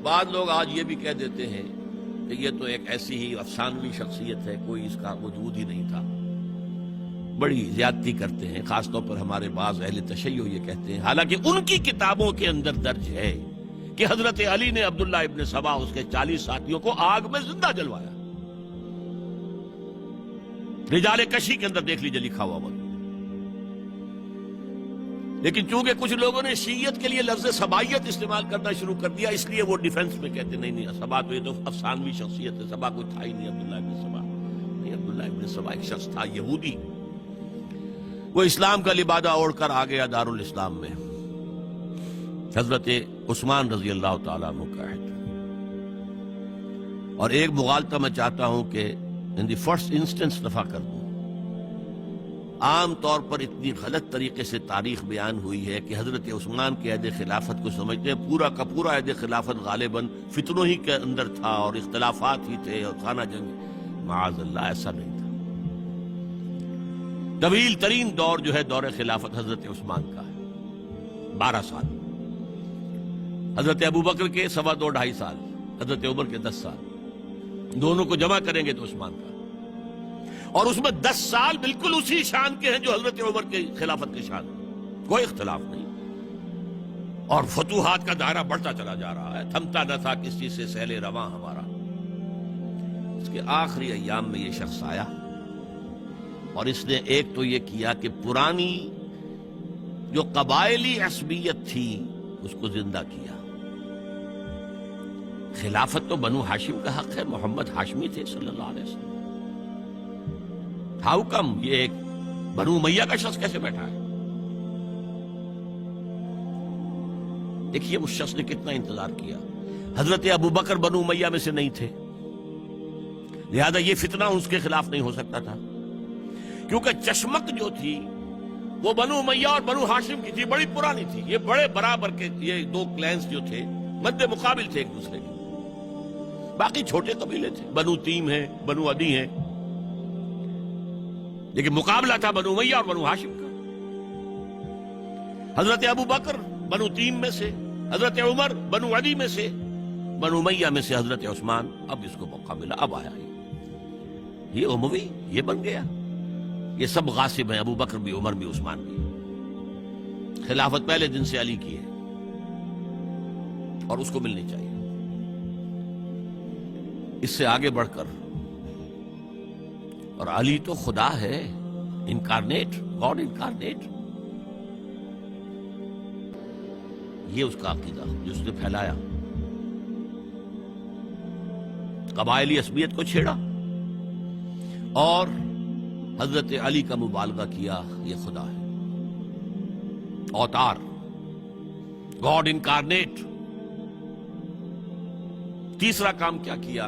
بعض لوگ آج یہ بھی کہہ دیتے ہیں کہ یہ تو ایک ایسی ہی افسانوی شخصیت ہے، کوئی اس کا وجود ہی نہیں تھا. بڑی زیادتی کرتے ہیں، خاص طور پر ہمارے بعض اہل تشیع یہ کہتے ہیں، حالانکہ ان کی کتابوں کے اندر درج ہے کہ حضرت علی نے عبداللہ ابن سبا اس کے 40 ساتھیوں کو آگ میں زندہ جلوایا. رجال کشی کے اندر دیکھ لیجیے لکھا ہوا. لیکن چونکہ کچھ لوگوں نے شیعت کے لیے لفظ سبائیت استعمال کرنا شروع کر دیا، اس لیے وہ ڈیفنس میں کہتے نہیں سبا تو یہ تو افسانوی شخصیت ہے، سبا کوئی تھا ہی نہیں عبداللہ ابن سبا. نہیں، عبداللہ ابن سبا ایک شخص تھا یہودی، وہ اسلام کا لبادہ اوڑھ کر آ گیا دارالاسلام میں. حضرت عثمان رضی اللہ تعالیٰ عنہ کا عہد. اور ایک مغالطہ میں چاہتا ہوں کہ ان دی فرسٹ انسٹنس دفاع کر دوں. عام طور پر اتنی غلط طریقے سے تاریخ بیان ہوئی ہے کہ حضرت عثمان کے عہد خلافت کو سمجھتے ہیں پورا کا پورا عہد خلافت غالباً فتنوں ہی کے اندر تھا اور اختلافات ہی تھے اور خانہ جنگ. معاذ اللہ، ایسا نہیں تھا. طویل ترین دور جو ہے دور خلافت حضرت عثمان کا ہے، 12 سال. حضرت ابوبکر کے 2.5 سال، حضرت عمر کے 10 سال. دونوں کو جمع کریں گے تو عثمان کا. اور اس میں 10 سال بالکل اسی شان کے ہیں جو حضرت عمر کے خلافت کے شان، کوئی اختلاف نہیں. اور فتوحات کا دائرہ بڑھتا چلا جا رہا ہے، تھمتا نہ تھا کس چیز سے سیل رواں ہمارا. اس کے آخری ایام میں یہ شخص آیا اور اس نے ایک تو یہ کیا کہ پرانی جو قبائلی عصبیت تھی اس کو زندہ کیا. خلافت تو بنو ہاشم کا حق ہے، محمد ہاشمی تھے صلی اللہ علیہ وسلم. ہاؤ کم یہ ایک بنو امیہ کا شخص کیسے بیٹھا ہے؟ دیکھیے اس شخص نے کتنا انتظار کیا. حضرت ابوبکر بنو امیہ میں سے نہیں تھے، لہذا یہ فتنہ اس کے خلاف نہیں ہو سکتا تھا، کیونکہ چشمک جو تھی وہ بنو امیہ اور بنو ہاشم کی تھی، بڑی پرانی تھی. یہ بڑے برابر کے یہ دو کلینز جو تھے مد مقابل تھے ایک دوسرے کے. باقی چھوٹے قبیلے تھے، بنو تیم ہیں، بنو عدی ہیں، لیکن مقابلہ تھا بنو امیہ اور بنو ہاشم کا. حضرت ابوبکر بنو تیم میں سے، حضرت عمر بنو عدی میں سے، بنو امیہ میں سے حضرت عثمان. اب اس کو موقع ملا، اب آیا یہ اموی، یہ بن گیا. یہ سب غاصب ہیں، ابوبکر بھی، عمر بھی، عثمان بھی. خلافت پہلے دن سے علی کی ہے اور اس کو ملنی چاہیے. اس سے آگے بڑھ کر، اور علی تو خدا ہے، انکارنیٹ، گاڈ انکارنیٹ. یہ اس کا عقیدہ جو اس نے پھیلایا، قبائلی عصبیت کو چھیڑا اور حضرت علی کا مبالغہ کیا یہ خدا ہے، اوتار، گاڈ انکارنیٹ. تیسرا کام کیا کیا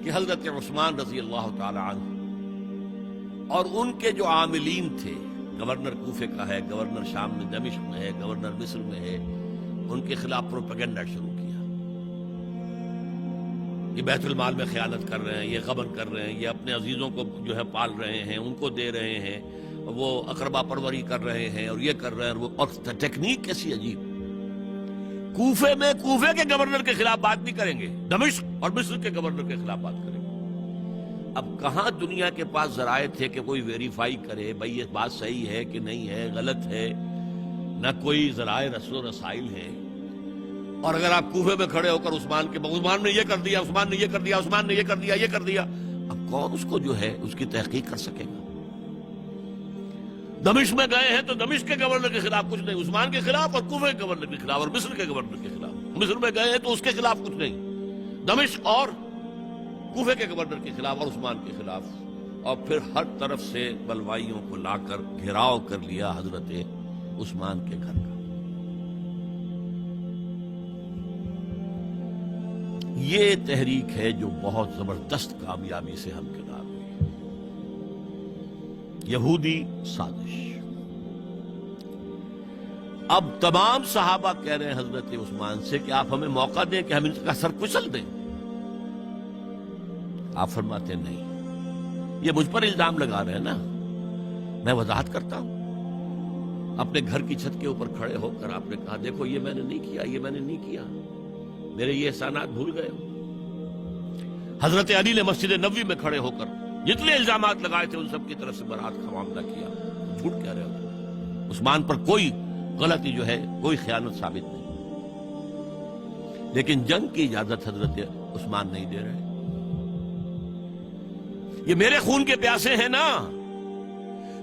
کہ حضرت عثمان رضی اللہ تعالی عنہ اور ان کے جو عاملین تھے، گورنر کوفے کا ہے، گورنر شام میں دمشق میں ہے، گورنر مصر میں ہے، ان کے خلاف پروپیگنڈا شروع کیا. یہ بیت المال میں خیانت کر رہے ہیں، یہ غبن کر رہے ہیں، یہ اپنے عزیزوں کو جو ہے پال رہے ہیں، ان کو دے رہے ہیں، وہ اقربا پروری کر رہے ہیں اور یہ کر رہے ہیں. اور ٹیکنیک کیسی عجیب. کوفے میں کوفے کے گورنر کے خلاف بات نہیں کریں گے، دمشق اور مصر کے گورنر کے خلاف بات کریں گے. اب کہاں دنیا کے پاس ذرائع تھے کہ کوئی ویریفائی کرے بھئی یہ بات صحیح ہے کہ نہیں ہے، غلط ہے؟ نہ کوئی ذرائع رسل و رسائل ہے. اور اگر آپ کوفے میں کھڑے ہو کر عثمان نے یہ کر دیا، عثمان نے یہ کر دیا، عثمان نے یہ کر دیا، یہ کر دیا، اب کون اس کو جو ہے اس کی تحقیق کر سکے گا؟ دمشق میں گئے ہیں تو دمشق کے گورنر کے خلاف کچھ نہیں، عثمان کے خلاف، اور کوفے کے گورنر کے خلاف اور مصر کے گورنر کے خلاف. مصر میں گئے ہیں تو اس کے خلاف کچھ نہیں، دمشق اور کوفے کے گورنر کے خلاف اور عثمان کے خلاف. اور پھر ہر طرف سے بلوائیوں کو لا کر گھیراؤ کر لیا حضرت عثمان کے گھر کا. یہ تحریک ہے جو بہت زبردست کامیابی سے ہمکنار ہوئی. یہودی سازش. اب تمام صحابہ کہہ رہے ہیں حضرت عثمان سے کہ آپ ہمیں موقع دیں کہ ہم ان کا سر کچل دیں. آپ فرماتے نہیں، یہ مجھ پر الزام لگا رہے ہیں نا، میں وضاحت کرتا ہوں. اپنے گھر کی چھت کے اوپر کھڑے ہو کر آپ نے کہا دیکھو یہ میں نے نہیں کیا، یہ میں نے نہیں کیا. میرے یہ احسانات بھول گئے ہو؟ حضرت علی نے مسجد نبوی میں کھڑے ہو کر جتنے الزامات لگائے تھے ان سب کی طرف سے برات کا معاملہ کیا. جھوٹ کہہ رہے ہو. عثمان پر کوئی غلطی جو ہے، کوئی خیانت ثابت نہیں. لیکن جنگ کی اجازت حضرت عثمان نہیں دے رہے. یہ میرے خون کے پیاسے ہیں نا.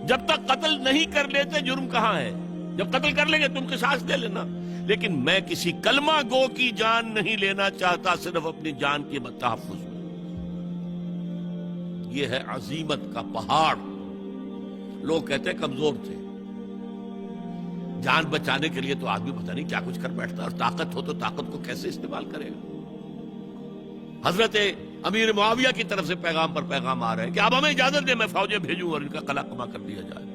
جب تک قتل نہیں کر لیتے جرم کہاں ہے؟ جب قتل کر لیں گے تم قصاص دے لینا. لیکن میں کسی کلمہ گو کی جان نہیں لینا چاہتا، صرف اپنی جان کے تحفظ میں. یہ ہے عزیمت کا پہاڑ. لوگ کہتے ہیں کمزور تھے. جان بچانے کے لیے تو آدمی پتہ نہیں کیا کچھ کر بیٹھتا، اور طاقت ہو تو طاقت کو کیسے استعمال کرے گا. حضرت امیر معاویہ کی طرف سے پیغام پر پیغام آ رہے ہیں کہ آپ ہمیں اجازت دیں میں فوجیں بھیجوں اور ان کا قلع کما کر دیا جائے.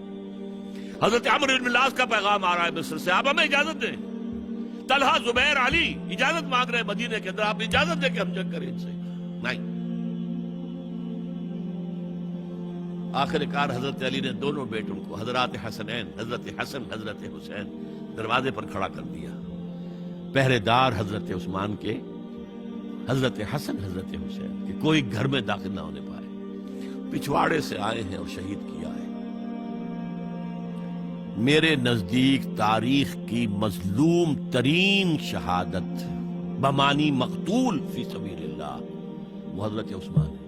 حضرت عمرو بن العاص کا پیغام آ رہا ہے مصر سے، آپ ہمیں اجازت دیں. طلحہ، زبیر، علی اجازت مانگ رہے ہیں مدینے کے اندر، آپ اجازت دیں کہ ہم جنگ کریں ان سے. نہیں. آخر کار حضرت علی نے دونوں بیٹوں کو، حضرات حسنین، حضرت حسن، حضرت حسین، دروازے پر کھڑا کر دیا. پہرے دار حضرت عثمان کے، حضرت حسن، حضرت حسین کہ کوئی گھر میں داخل نہ ہونے پائے. پچھواڑے سے آئے ہیں اور شہید کیا ہے. میرے نزدیک تاریخ کی مظلوم ترین شہادت بمانی مقتول فی سبیل اللہ وہ حضرت عثمان ہے.